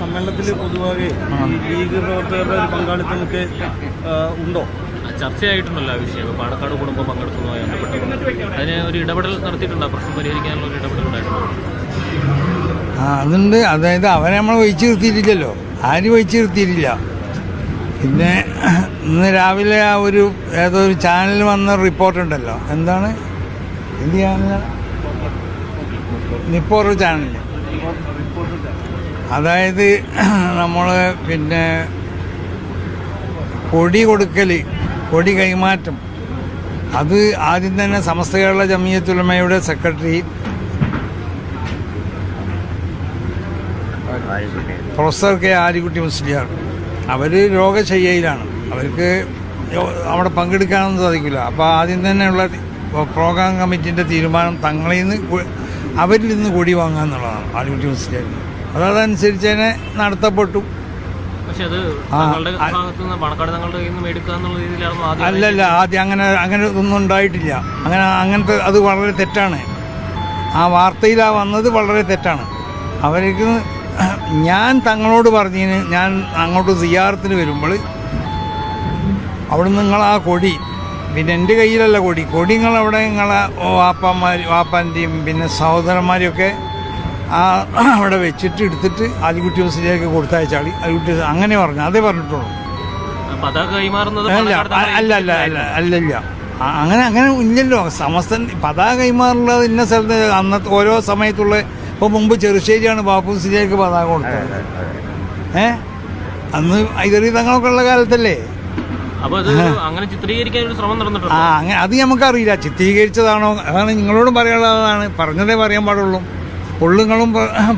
സമ്മേളനത്തിൽ പൊതുവാകെ ഈ ലീഗ് പ്രവർത്തകരുടെ ഒരു പങ്കാളിത്തമൊക്കെ ഉണ്ടോ? ചർച്ചയായിട്ടുണ്ടല്ലോ ആ വിഷയം. പാണക്കാട് കുടുംബം പങ്കെടുക്കുന്നതുമായി ബന്ധപ്പെട്ട് അതിന് ഒരു ഇടപെടൽ നടത്തിയിട്ടുണ്ടോ? പ്രശ്നം പരിഹരിക്കാനുള്ള ഒരു ഇടപെടൽ ഉണ്ടായിട്ടുണ്ടോ? അതുണ്ട്. അതായത് അവരെ നമ്മൾ വഹിച്ചു നിർത്തിയിട്ടില്ലല്ലോ, ആരും വഹിച്ചു നിർത്തിയിട്ടില്ല. പിന്നെ ഇന്ന് രാവിലെ ആ ഒരു ഏതൊരു ചാനലിൽ വന്ന റിപ്പോർട്ടുണ്ടല്ലോ, എന്താണ് എന്ത് ചാനലാണ്? നിപ്പോർ ചാനലിൽ. അതായത് നമ്മൾ പിന്നെ കൊടി കൊടുക്കൽ, കൊടി കൈമാറ്റം, അത് ആദ്യം തന്നെ സമസ്ത കേരള ജമിയത്തുൽ ഉലമയുടെ secretary professor K Alikutty Musliyar, അവർ രോഗശയ്യയിലാണ്, അവർക്ക് അവിടെ പങ്കെടുക്കാനൊന്നും സാധിക്കില്ല. അപ്പോൾ ആദ്യം തന്നെയുള്ള പ്രോഗ്രാം കമ്മിറ്റിൻ്റെ തീരുമാനം അവരിൽ നിന്ന് കൊടി വാങ്ങുക എന്നുള്ളതാണ് ആലിക്കുട്ടി മുസ്ലിയാർ. അതനുസരിച്ച് തന്നെ നടത്തപ്പെട്ടു. അല്ലല്ല, ആദ്യം അങ്ങനെ ഒന്നും ഉണ്ടായിട്ടില്ല. അങ്ങനത്തെ അത് വളരെ തെറ്റാണ്. ആ വാർത്തയിലാ വന്നത് വളരെ തെറ്റാണ്. അവർക്ക് ഞാൻ തങ്ങളോട് പറഞ്ഞതിന്, ഞാൻ അങ്ങോട്ട് സിയാറത്തിന് വരുമ്പോൾ അവിടെ നിങ്ങൾ ആ കൊടി, പിന്നെ എൻ്റെ കയ്യിലല്ല കൊടി നിങ്ങളവിടെ നിങ്ങളെ വാപ്പാൻ്റെയും പിന്നെ സഹോദരന്മാരെയൊക്കെ അവിടെ വെച്ചിട്ട് എടുത്തിട്ട് ആലിക്കുട്ടി മുസ്ലിയാർക്ക് കൊടുത്തയച്ചാളി. ആലിക്കുട്ടി അങ്ങനെ പറഞ്ഞു, അതേ പറഞ്ഞിട്ടുള്ളൂ. അല്ലല്ല, അങ്ങനെ ഇല്ലല്ലോ. സമസ്തൻ പതാക കൈമാറുള്ളത് ഇന്ന സ്ഥലത്ത് അന്നത്തെ ഓരോ സമയത്തുള്ള. ഇപ്പോൾ മുമ്പ് ചെറുശ്ശേരിയാണ് ബാപ്പു മുസ്ലിയാർക്ക് പതാക കൊടുത്തത്. അന്ന് ഐതറി തങ്ങളൊക്കെ ഉള്ള കാലത്തല്ലേ. അങ്ങനെ അത് നമുക്കറിയില്ല, ചിത്രീകരിച്ചതാണോ അതാണ് നിങ്ങളോടും പറയാനുള്ളതാണ്. പറഞ്ഞതേ പറയാൻ പാടുള്ളൂ, പൊള്ളുങ്ങളും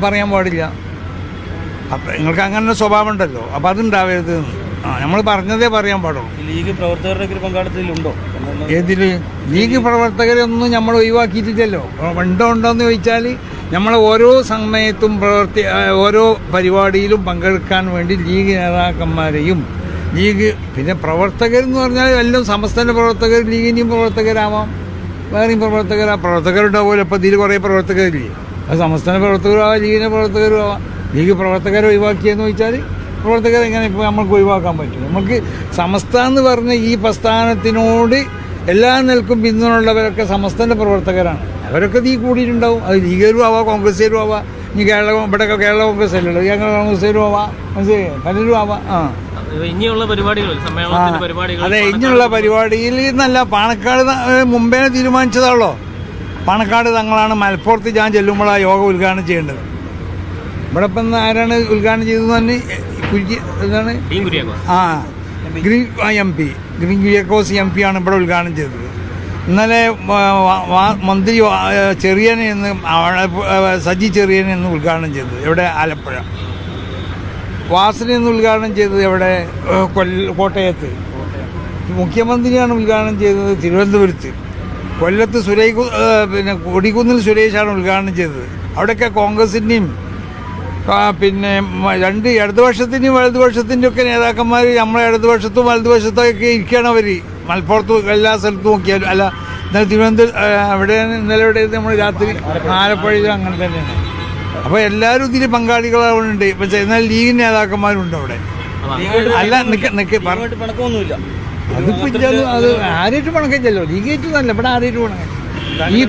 പറയാൻ പാടില്ല. അപ്പം നിങ്ങൾക്ക് അങ്ങനെ സ്വഭാവം ഉണ്ടല്ലോ, അപ്പം അതുണ്ടാവരുത്. നമ്മൾ പറഞ്ഞതേ പറയാൻ പാടുള്ളൂ. ലീഗ് പ്രവർത്തകരുടെ പങ്കാളിത്തത്തിലുണ്ടോ? ഏതിൽ? ലീഗ് പ്രവർത്തകരൊന്നും നമ്മൾ ഒഴിവാക്കിയിട്ടില്ലല്ലോ. ഉണ്ടോന്ന് ചോദിച്ചാൽ നമ്മൾ ഓരോ സമയത്തും ഓരോ പരിപാടിയിലും പങ്കെടുക്കാൻ വേണ്ടി ലീഗ് നേതാക്കന്മാരെയും ലീഗ് പിന്നെ പ്രവർത്തകരെന്ന് പറഞ്ഞാൽ എല്ലാം സമസ്തൻ്റെ പ്രവർത്തകർ, ലീഗിൻ്റെയും പ്രവർത്തകരാവാം, വേറെയും പ്രവർത്തകരുണ്ടാവുമല്ലോ. ഇപ്പോൾ ഇതിൽ കുറേ പ്രവർത്തകരില്ലേ, അത് സമസ്തൻ്റെ പ്രവർത്തകരും ആവാം, ലീഗിൻ്റെ പ്രവർത്തകരും ആവാം. ലീഗ് പ്രവർത്തകരെ ഒഴിവാക്കിയെന്ന് ചോദിച്ചാൽ പ്രവർത്തകരെ എങ്ങനെ ഇപ്പോൾ നമുക്ക് ഒഴിവാക്കാൻ പറ്റും? നമുക്ക് സമസ്ത എന്ന് പറഞ്ഞ ഈ പ്രസ്ഥാനത്തിനോട് എല്ലാ നിലക്കും പിന്തുണയുള്ളവരൊക്കെ സമസ്തൻ്റെ പ്രവർത്തകരാണ്. അവരൊക്കെ ഈ കൂടിയിട്ടുണ്ടാവും. അത് ലീഗരും ആവാം, കോൺഗ്രസ്സുകാരും ആവാം. ഇനി ഇവിടെയൊക്കെ കേരള കോൺഗ്രസ് അല്ലല്ലോ, കേരള കോൺഗ്രസ്സുകാരും ആവാം, മനസ്സിലായി, പലരും ആവാം. ഇനിയുള്ള പരിപാടികൾ, അതെ, ഇനിയുള്ള പരിപാടിയിൽ നല്ല പാണക്കാട് മുമ്പേ തീരുമാനിച്ചതാണല്ലോ. പാണക്കാട് തങ്ങളാണ് മലപ്പുറത്ത് ഞാൻ ചെല്ലുമ്പോൾ ആ യോഗ ഉദ്ഘാടനം ചെയ്യേണ്ടത്. ഇവിടെ ഇപ്പം ആരാണ് ഉദ്ഘാടനം ചെയ്തതെന്ന് തന്നെ എന്താണ് ഗ്രീൻ കുര്യാക്കോസ് MP ആണ് ഇവിടെ ഉദ്ഘാടനം ചെയ്തത്. ഇന്നലെ മന്ത്രി സജി ചെറിയൻ എന്ന് ഉദ്ഘാടനം ചെയ്തത് എവിടെ? ആലപ്പുഴ. വാസന എന്ന് ഉദ്ഘാടനം ചെയ്തത് എവിടെ? കോട്ടയത്ത്. മുഖ്യമന്ത്രിയാണ് ഉദ്ഘാടനം ചെയ്തത് തിരുവനന്തപുരത്ത്. കൊല്ലത്ത് പിന്നെ കൊടിക്കുന്നിൽ സുരേഷാണ് ഉദ്ഘാടനം ചെയ്തത്. അവിടെയൊക്കെ കോൺഗ്രസിൻ്റെയും പിന്നെ രണ്ട് ഇടതുപക്ഷത്തിൻ്റെയും വലതുപക്ഷത്തിൻ്റെ ഒക്കെ നേതാക്കന്മാർ നമ്മളെ ഇടതുപക്ഷത്തും വലതുപക്ഷത്തൊക്കെ ഇരിക്കുകയാണ്. അവർ മലപ്പുറത്ത് എല്ലാ സ്ഥലത്തും നോക്കിയാലും. അല്ല, ഇന്നലെ തിരുവനന്തപുരം എവിടെയാണ്? ഇന്നലെ എവിടെ? നമ്മൾ രാത്രി ആലപ്പുഴയിലും അങ്ങനെ തന്നെയാണ്. അപ്പോൾ എല്ലാവരും ഇതിൽ പങ്കാളികളുണ്ട്. ഇപ്പം എന്നാൽ ലീഗ് നേതാക്കന്മാരുണ്ട് അവിടെ. അല്ല പണക്കമൊന്നുമില്ല. അതിപ്പോൾ ഇല്ലല്ലോ, അത് ആരായിട്ട് പണക്കില്ലല്ലോ, ലീഗേറ്റ് നല്ല. ഇവിടെ ആരായിട്ട് പണക്കം? ഈ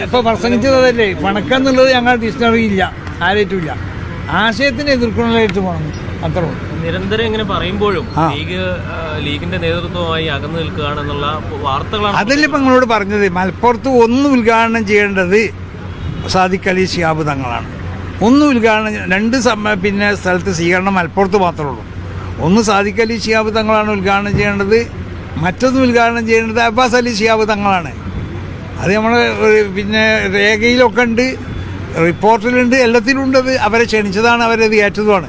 ഇപ്പോൾ പ്രസംഗിച്ചതല്ലേ പണക്കം എന്നുള്ളത് ഞങ്ങളുടെ ഡിക്ഷണറി ഇല്ല, ആരായിട്ടും ഇല്ല. ആശയത്തിനെ എതിർക്കുന്നതായിട്ട് പോകണം, അത്ര. നിരന്തരം ഇങ്ങനെ പറയുമ്പോഴും ലീഗിന്റെ നേതൃത്വമായി അകന്നു നിൽക്കുകയാണെന്നുള്ള വാർത്തകളാണ്. അതല്ലേ ഇപ്പം നിങ്ങളോട് പറഞ്ഞത്. മലപ്പുറത്ത് ഒന്ന് ഉദ്ഘാടനം ചെയ്യേണ്ടത് സാദിഖ് അലി ശിഹാബ് തങ്ങളാണ്. ഒന്ന് ഉദ്ഘാടനം, രണ്ട് പിന്നെ സ്ഥലത്ത് സ്വീകരണം മലപ്പുറത്ത് മാത്രമേ ഉള്ളൂ. ഒന്ന് സാദിഖ് അലി ശിഹാബ് തങ്ങളാണ് ഉദ്ഘാടനം ചെയ്യേണ്ടത്, മറ്റൊന്ന് ഉദ്ഘാടനം ചെയ്യേണ്ടത് അബ്ബാസ് അലി ശിഹാബ് തങ്ങളാണ്. അത് നമ്മൾ പിന്നെ രേഖയിലൊക്കെ ഉണ്ട്, റിപ്പോർട്ടിലുണ്ട്, എല്ലാത്തിലും ഉണ്ടത്. അവരെ ക്ഷണിച്ചതാണ്, അവരത് ഏറ്റതുമാണ്.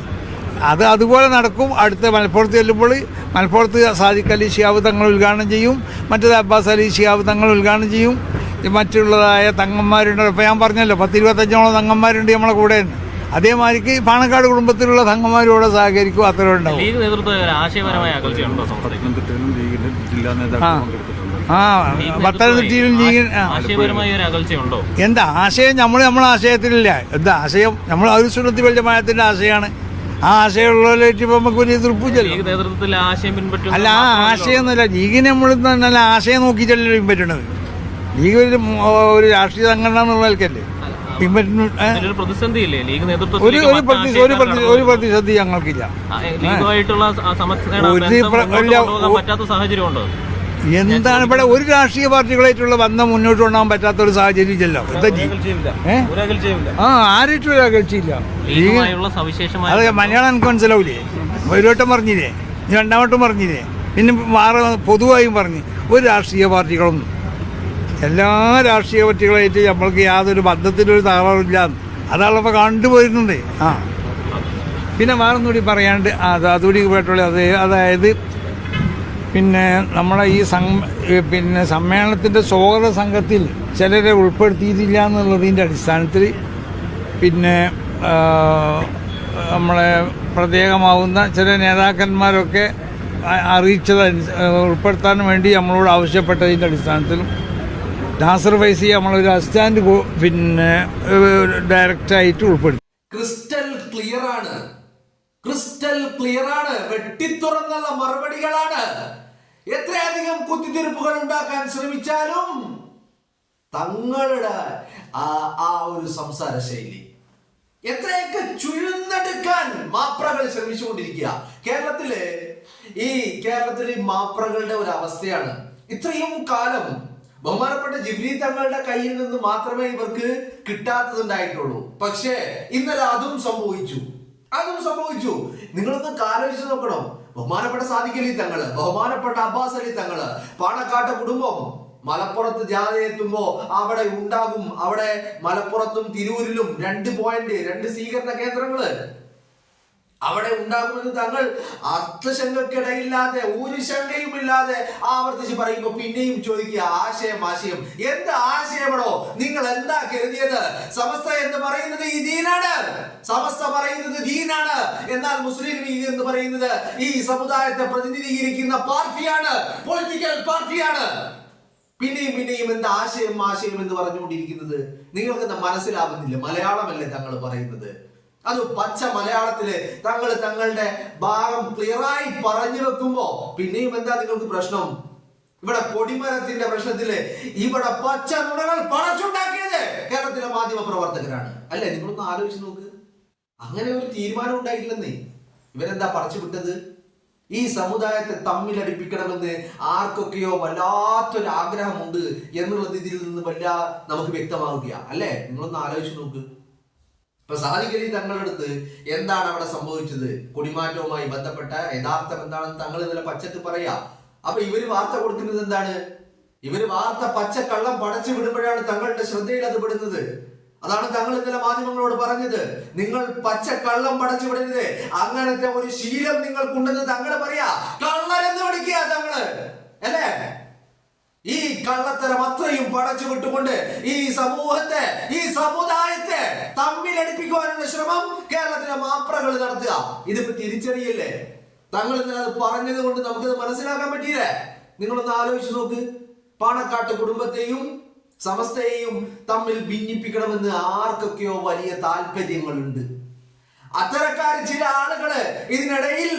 അതുപോലെ നടക്കും. അടുത്ത മലപ്പുറത്ത് ചെല്ലുമ്പോൾ മലപ്പുറത്ത് സാദിഖ് അലി ശിഹാബ് തങ്ങൾ ഉദ്ഘാടനം ചെയ്യും, മറ്റേത് അബ്ബാസ് അലി ശിഹാബ് തങ്ങൾ ഉദ്ഘാടനം ചെയ്യും. മറ്റുള്ളതായ തങ്ങന്മാരുണ്ട്. ഇപ്പോൾ ഞാൻ പറഞ്ഞല്ലോ 10-25ഓളം തങ്ങന്മാരുണ്ട് നമ്മളെ കൂടെ. അതേമാതിരിക്ക് പാണക്കാട് കുടുംബത്തിലുള്ള തങ്ങന്മാരോട് സഹകരിക്കും, അത്ര ഉണ്ടാവും. പത്തനംതിട്ടയിലും ലീഗ് എന്താ ആശയം? നമ്മളെ ആശയത്തിലില്ല. എന്താ ആശയം? നമ്മൾ അഹ്ലുസുന്നത്തി വൽ ജമാഅത്തിന്റെ ആശയമാണ്. ആ ആശയമുള്ളവരായിട്ട് ഇപ്പം നമുക്ക് വലിയ തൃപ്തിയില്ലല്ലോ. ലീഗ് നേതൃത്വത്തിൽ ആശയം പിൻപറ്റും. അല്ല, ആ ആശയം എന്നല്ല, ലീഗിനെ നമ്മൾ നല്ല ആശയം നോക്കിയിട്ടല്ലോ പിൻപറ്റണത്. ലീഗ് ഒരു രാഷ്ട്രീയ സംഘടന എന്നുള്ള നിലക്കല്ലേ പിൻപറ്റുന്ന. പ്രതിസന്ധിയില്ലേ ലീഗ് നേതൃത്വത്തിൽ? ഒരു പ്രതിസന്ധി ഞങ്ങൾക്കില്ല. ലീഗുമായിട്ടുള്ള പറ്റാത്ത സാഹചര്യമുണ്ടോ? എന്താണ് ഇവിടെ ഒരു രാഷ്ട്രീയ പാർട്ടികളായിട്ടുള്ള ബന്ധം മുന്നോട്ട് കൊണ്ടുപോകാൻ പറ്റാത്ത ഒരു സാഹചര്യം ഇല്ലല്ലോ. ആരായിട്ടും ഒരു അകൽച്ചയില്ല. അത് മലയാളം എനിക്ക് മനസ്സിലാവൂലേ? ഒരു വട്ടം പറഞ്ഞില്ലേ, രണ്ടാമട്ടും പറഞ്ഞില്ലേ, പിന്നെ വേറെ പൊതുവായും പറഞ്ഞ് ഒരു രാഷ്ട്രീയ പാർട്ടികളൊന്നും, എല്ലാ രാഷ്ട്രീയ പാർട്ടികളായിട്ട് നമ്മൾക്ക് യാതൊരു ബന്ധത്തിനൊരു തകരാറില്ല. അതാണിപ്പോൾ കണ്ടുപോയിരുന്നത്. പിന്നെ വേറൊന്നുകൂടി പറയാണ്ട് അതുകൂടി കേട്ടോളൂ. അതായത് പിന്നെ നമ്മളെ ഈ പിന്നെ സമ്മേളനത്തിൻ്റെ സ്വാഗത സംഘത്തിൽ ചിലരെ ഉൾപ്പെടുത്തിയിട്ടില്ല എന്നുള്ളതിൻ്റെ അടിസ്ഥാനത്തിൽ പിന്നെ നമ്മളെ പ്രത്യേകമാവുന്ന ചില നേതാക്കന്മാരൊക്കെ ഉൾപ്പെടുത്താൻ വേണ്ടി നമ്മളോട് ആവശ്യപ്പെട്ടതിൻ്റെ അടിസ്ഥാനത്തിലും നാസർ ഫൈസി നമ്മളൊരു അസിസ്റ്റന്റ് പിന്നെ ഡയറക്റ്റായിട്ട് ഉൾപ്പെടുത്തി. ക്രിസ്റ്റൽ ക്ലിയർ ആണ്, വെട്ടിത്തുറന്നുള്ള മറുപടികളാണ്. എത്രയധികം കുത്തിത്തിരിപ്പുകൾ ഉണ്ടാക്കാൻ ശ്രമിച്ചാലും തങ്ങളുടെ ആ ഒരു സംസാര ശൈലി എത്രയൊക്കെ ചുഴന്നെടുക്കാൻ മാപ്രകൾ ശ്രമിച്ചുകൊണ്ടിരിക്കുക. കേരളത്തിലെ മാപ്രകളുടെ ഒരു അവസ്ഥയാണ്. ഇത്രയും കാലം ബഹുമാനപ്പെട്ട ജിബ്രീൽ തങ്ങളുടെ കയ്യിൽ നിന്ന് മാത്രമേ ഇവർക്ക് കിട്ടാത്തതുണ്ടായിട്ടുള്ളൂ. പക്ഷേ ഇന്നലെ അതും സംഭവിച്ചു. നിങ്ങളൊന്ന് ആലോചിച്ച് നോക്കണം. ബഹുമാനപ്പെട്ട സാദിഖ് അലി തങ്ങള്, ബഹുമാനപ്പെട്ട അബ്ബാസ് അലി തങ്ങള്, പാണക്കാട്ട് കുടുംബം മലപ്പുറത്ത് ജാഥ എത്തുമ്പോ അവിടെ ഉണ്ടാകും. അവിടെ മലപ്പുറത്തും തിരൂരിലും 2 സ്വീകരണ കേന്ദ്രങ്ങള് അവിടെ ഉണ്ടാകുമെന്ന് തങ്ങൾ അർത്ഥശങ്കക്കിടയില്ലാതെ ഒരു ശങ്കയുമില്ലാതെ ആവർത്തിച്ച് പറയുമ്പോ പിന്നെയും ചോദിക്കുക ആശയം. എന്ത് ആശയമാണോ നിങ്ങൾ എന്താ കരുതിയത്? സമസ്ത എന്ന് പറയുന്നത് ഈ ദീനാണ്. എന്നാൽ മുസ്ലിം ലീഗ് എന്ന് പറയുന്നത് ഈ സമുദായത്തെ പ്രതിനിധീകരിക്കുന്ന പാർട്ടിയാണ്, പൊളിറ്റിക്കൽ പാർട്ടിയാണ്. പിന്നെയും എന്താ ആശയം എന്ന് പറഞ്ഞുകൊണ്ടിരിക്കുന്നത്? നിങ്ങൾക്ക് മനസ്സിലാവുന്നില്ല? മലയാളമല്ലേ തങ്ങൾ പറയുന്നത്? അത് പച്ച മലയാളത്തില് തങ്ങളുടെ ഭാഗം ക്ലിയറായി പറഞ്ഞു വെക്കുമ്പോ പിന്നെയും എന്താ നിങ്ങൾക്ക് പ്രശ്നം? ഇവിടെ കൊടിമരത്തിന്റെ പ്രശ്നത്തില് ഇവിടെ പച്ച നുണകൾ പടച്ചുണ്ടാക്കിയത് കേരളത്തിലെ മാധ്യമ പ്രവർത്തകരാണ് അല്ലെ? നിങ്ങളൊന്ന് ആലോചിച്ച് നോക്ക്. അങ്ങനെ ഒരു തീരുമാനം ഉണ്ടായില്ലെന്നേ. ഇവരെന്താ പറിച്ചു വിട്ടത്? ഈ സമുദായത്തെ തമ്മിലടിപ്പിക്കണമെന്ന് ആർക്കൊക്കെയോ വല്ലാത്തൊരു ആഗ്രഹമുണ്ട് എന്നുള്ളത് ഇതിൽ നിന്ന് നമുക്ക് വ്യക്തമാവുക അല്ലെ? നിങ്ങളൊന്ന് ആലോചിച്ച് നോക്ക്. ഇപ്പൊ സാദിഖ് അലി തങ്ങളുടെ അടുത്ത് എന്താണ് അവിടെ സംഭവിച്ചത്? കുടിമാറ്റവുമായി ബന്ധപ്പെട്ട യഥാർത്ഥം എന്താണെന്ന് തങ്ങൾ ഇന്നലെ പച്ചക്ക് പറയാ. അപ്പൊ ഇവര് വാർത്ത കൊടുക്കുന്നത് എന്താണ്? ഇവര് വാർത്ത പച്ചക്കള്ളം പടച്ചു വിടുമ്പോഴാണ് തങ്ങളുടെ ശ്രദ്ധയിൽ അത് പെടുന്നത്. അതാണ് തങ്ങൾ ഇന്നലെ മാധ്യമങ്ങളോട് പറഞ്ഞത്. നിങ്ങൾ പച്ചക്കള്ളം പടച്ചു വിടരുത്, അങ്ങനത്തെ ഒരു ശീലം നിങ്ങൾക്കുണ്ടെന്ന് തങ്ങൾ പറയാ. കള്ളരെന്ന് വിളിക്കുക തങ്ങള് അല്ലേ? ഈ കള്ളത്തരം അത്രയും പടച്ചു വിട്ടുകൊണ്ട് ഈ സമൂഹത്തെ, ഈ സമുദായത്തെ തമ്മിലടിപ്പിക്കുവാനുള്ള ശ്രമം കേരളത്തിലെ മാപ്രകൾ നടത്തുക. ഇതിപ്പോ തിരിച്ചറിയില്ലേ? തങ്ങൾ ഇന്നലെ അത് പറഞ്ഞത് കൊണ്ട് നമുക്കത് മനസ്സിലാക്കാൻ പറ്റിയില്ലേ? നിങ്ങളൊന്ന് ആലോചിച്ച് നോക്ക്. പാണക്കാട്ട് കുടുംബത്തെയും സമസ്തയെയും തമ്മിൽ ഭിന്നിപ്പിക്കണമെന്ന് ആർക്കൊക്കെയോ വലിയ താല്പര്യങ്ങളുണ്ട്. അത്തരക്കാർ ചില ആളുകള് ഇതിനിടയിൽ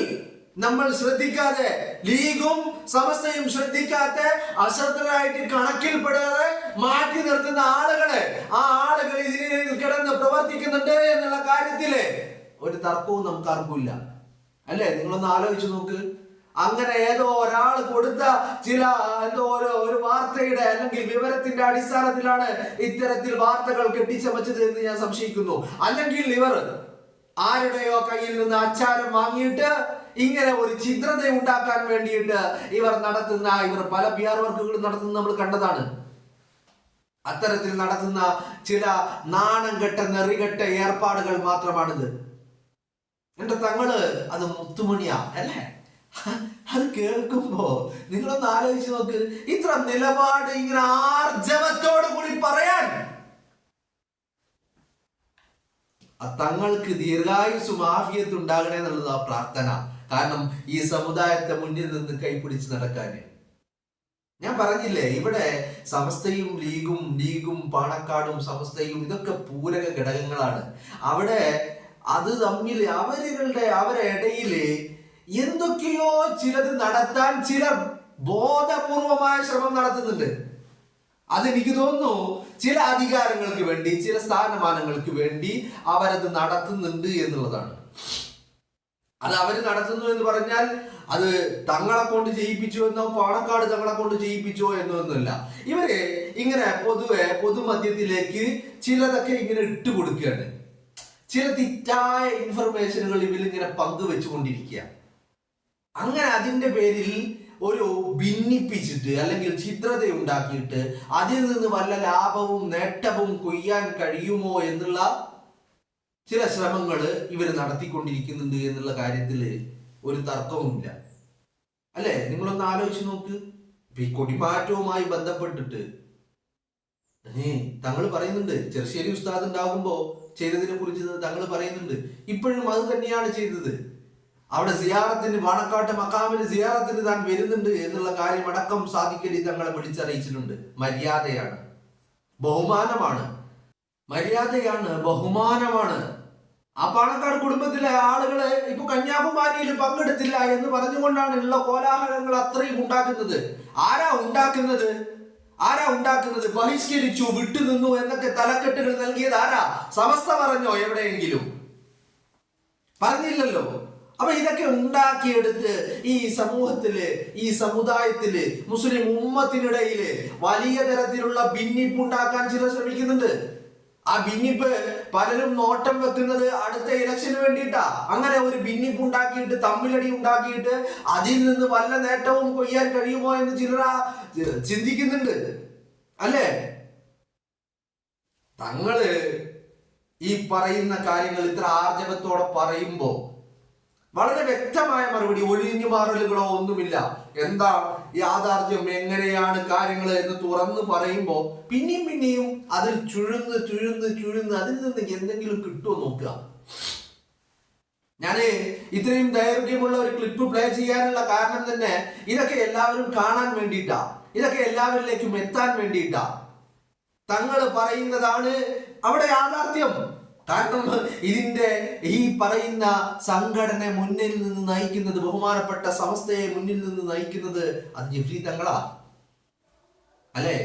നമ്മൾ ശ്രദ്ധിക്കാതെ, ലീഗും സമസ്തയും ശ്രദ്ധിക്കാതെ, അശ്രദ്ധരായിട്ട് കണക്കിൽപ്പെടാതെ മാറ്റി നിർത്തുന്ന ആളുകള്, ആ ആളുകൾ ഇതിനിടയിൽ കിടന്ന് പ്രവർത്തിക്കുന്നുണ്ട് എന്നുള്ള കാര്യത്തില് ഒരു തർക്കവും നമുക്ക് ആർക്കുമില്ല അല്ലെ? നിങ്ങളൊന്ന് ആലോചിച്ച് നോക്ക്. അങ്ങനെ ഏതോ ഒരാൾ കൊടുത്ത ഒരു വാർത്തയുടെ അല്ലെങ്കിൽ വിവരത്തിന്റെ അടിസ്ഥാനത്തിലാണ് ഇത്തരത്തിൽ വാർത്തകൾ കെട്ടിച്ചമച്ചത് എന്ന് ഞാൻ സംശയിക്കുന്നു. അല്ലെങ്കിൽ ഇവർ ആരുടെയോ കയ്യിൽ നിന്ന് അച്ചാരം വാങ്ങിയിട്ട് ഇങ്ങനെ ഒരു ചിത്രത ഉണ്ടാക്കാൻ വേണ്ടിയിട്ട് ഇവർ പല PR വർക്കുകൾ നടത്തുന്നത് നമ്മൾ കണ്ടതാണ്. അത്തരത്തിൽ നടത്തുന്ന ചില നാണം കെട്ട നെറികെട്ട ഏർപ്പാടുകൾ മാത്രമാണിത്. എന്റെ തങ്ങള് അത് മുത്തുമണിയാ അല്ലേ? അത് കേൾക്കുമ്പോ നിങ്ങളൊന്ന് ആലോചിച്ച് നോക്ക്. ഇത്ര നിലപാട് ഇങ്ങനെ ആർജവത്തോടു കൂടി പറയാൻ തങ്ങൾക്ക് ദീർഘായുസ്സും ആഫിയത്തും ഉണ്ടാകണേ എന്നുള്ളത് ആ പ്രാർത്ഥന. കാരണം ഈ സമുദായത്തെ മുന്നിൽ നിന്ന് കൈപിടിച്ച് നടക്കാന്. ഞാൻ പറഞ്ഞില്ലേ, ഇവിടെ സമസ്തയും ലീഗും പാണക്കാടും സമസ്തയും ഇതൊക്കെ പൂരക ഘടകങ്ങളാണ്. അവിടെ അത് തമ്മിൽ അവരുടെ ഇടയില് എന്തൊക്കെയോ ചിലത് നടത്താൻ ചിലർ ബോധപൂർവമായ ശ്രമം നടത്തുന്നുണ്ട്. അതെനിക്ക് തോന്നുന്നു ചില അധികാരങ്ങൾക്ക് വേണ്ടി, ചില സ്ഥാനമാനങ്ങൾക്ക് വേണ്ടി അവരത് നടത്തുന്നുണ്ട് എന്നുള്ളതാണ്. അത് അവർ നടത്തുന്നു എന്ന് പറഞ്ഞാൽ അത് തങ്ങളെ കൊണ്ട് ചെയ്യിപ്പിച്ചു എന്നോ പാണക്കാട് തങ്ങളെ കൊണ്ട് ചെയ്യിപ്പിച്ചോ എന്നോ ഒന്നുമില്ല. ഇവര് ഇങ്ങനെ പൊതുമധ്യത്തിലേക്ക് ചിലതൊക്കെ ഇങ്ങനെ ഇട്ടുകൊടുക്കുകയാണ്. ചില തെറ്റായ ഇൻഫർമേഷനുകൾ ഇവരിങ്ങനെ പങ്കുവെച്ചുകൊണ്ടിരിക്കുക. അങ്ങനെ അതിന്റെ പേരിൽ ഒരു ഭിന്നിപ്പിച്ചിട്ട് അല്ലെങ്കിൽ ഛിദ്രത ഉണ്ടാക്കിയിട്ട് അതിൽ നിന്ന് വല്ല ലാഭവും നേട്ടവും കൊയ്യാൻ കഴിയുമോ എന്നുള്ള ചില ശ്രമങ്ങൾ ഇവർ നടത്തിക്കൊണ്ടിരിക്കുന്നുണ്ട് എന്നുള്ള കാര്യത്തിൽ ഒരു തർക്കവുമില്ല. അല്ലെ? നിങ്ങളൊന്ന് ആലോചിച്ച് നോക്ക്. ഈ കൊടിമാറ്റവുമായി ബന്ധപ്പെട്ടിട്ട് തങ്ങൾ പറയുന്നുണ്ട്, ചെറുശ്ശേരി ഉസ്താദ് ഉണ്ടാകുമ്പോ ചെയ്തതിനെ കുറിച്ച് തങ്ങൾ പറയുന്നുണ്ട്. ഇപ്പോഴും അത് തന്നെയാണ് ചെയ്തത്. അവിടെ സിയാറത്തിന്, പാണക്കാട്ട് മക്കാമിന് സിയാറത്തിന് താൻ വരുന്നുണ്ട് എന്നുള്ള കാര്യം അടക്കം സാദിഖലി തങ്ങളെ വിളിച്ചറിയിച്ചിട്ടുണ്ട്. മര്യാദയാണ്, ബഹുമാനമാണ്. മര്യാദയാണ്, ബഹുമാനമാണ്. ആ പാണക്കാട് കുടുംബത്തിലെ ആളുകള് ഇപ്പൊ കന്യാകുമാരിയിൽ പങ്കെടുത്തില്ല എന്ന് പറഞ്ഞുകൊണ്ടാണ് ഉള്ള കോലാഹലങ്ങൾ അത്രയും ഉണ്ടാക്കുന്നത്. ആരാ ഉണ്ടാക്കുന്നത്? ബഹിഷ്കരിച്ചു, വിട്ടുനിന്നു എന്നൊക്കെ തലക്കെട്ടുകൾ നൽകിയത് ആരാ? സമസ്ത പറഞ്ഞോ? എവിടെയെങ്കിലും പറഞ്ഞില്ലല്ലോ. അപ്പൊ ഇതൊക്കെ ഉണ്ടാക്കിയെടുത്ത് ഈ സമൂഹത്തില്, ഈ സമുദായത്തില്, മുസ്ലിം ഉമ്മത്തിനിടയില് വലിയ തരത്തിലുള്ള ഭിന്നിപ്പ് ഉണ്ടാക്കാൻ ചിലർ ശ്രമിക്കുന്നുണ്ട്. ആ ഭിന്നിപ്പ് പലരും നോട്ടം വെക്കുന്നത് അടുത്ത ഇലക്ഷന് വേണ്ടിയിട്ടാ. അങ്ങനെ ഒരു ഭിന്നിപ്പ് ഉണ്ടാക്കിയിട്ട്, തമ്മിലടി ഉണ്ടാക്കിയിട്ട് അതിൽ നിന്ന് വല്ല നേട്ടവും കൊയ്യാൻ കഴിയുമോ എന്ന് ചിലർ ചിന്തിക്കുന്നുണ്ട്. അല്ലേ? തങ്ങള് ഈ പറയുന്ന കാര്യങ്ങൾ ഇത്ര ആർജവത്തോടെ പറയുമ്പോ വളരെ വ്യക്തമായ മറുപടി, ഒഴിഞ്ഞു മാറലുകളോ ഒന്നുമില്ല. എന്താ യാഥാർത്ഥ്യം, എങ്ങനെയാണ് കാര്യങ്ങൾ എന്ന് തുറന്ന് പറയുമ്പോ പിന്നെയും അതിൽ ചുഴുന്ന് അതിൽ നിന്ന് എന്തെങ്കിലും കിട്ടുമോ നോക്കുക. ഞാന് ഇത്രയും ദൈർഘ്യമുള്ള ഒരു ക്ലിപ്പ് പ്ലേ ചെയ്യാനുള്ള കാരണം തന്നെ ഇതൊക്കെ എല്ലാവരും കാണാൻ വേണ്ടിയിട്ടാ, ഇതൊക്കെ എല്ലാവരിലേക്കും എത്താൻ വേണ്ടിയിട്ടാ. തങ്ങൾ പറയുന്നതാണ് അവിടെ യാഥാർത്ഥ്യം. കാരണം ഇതിന്റെ ഈ പറയുന്ന സംഘടന മുന്നിൽ നിന്ന് നയിക്കുന്നത്, ബഹുമാനപ്പെട്ട സമസ്തയെ മുന്നിൽ നിന്ന് നയിക്കുന്നത് അത് ജിഫ്രി തങ്ങളാ. അല്ലെ?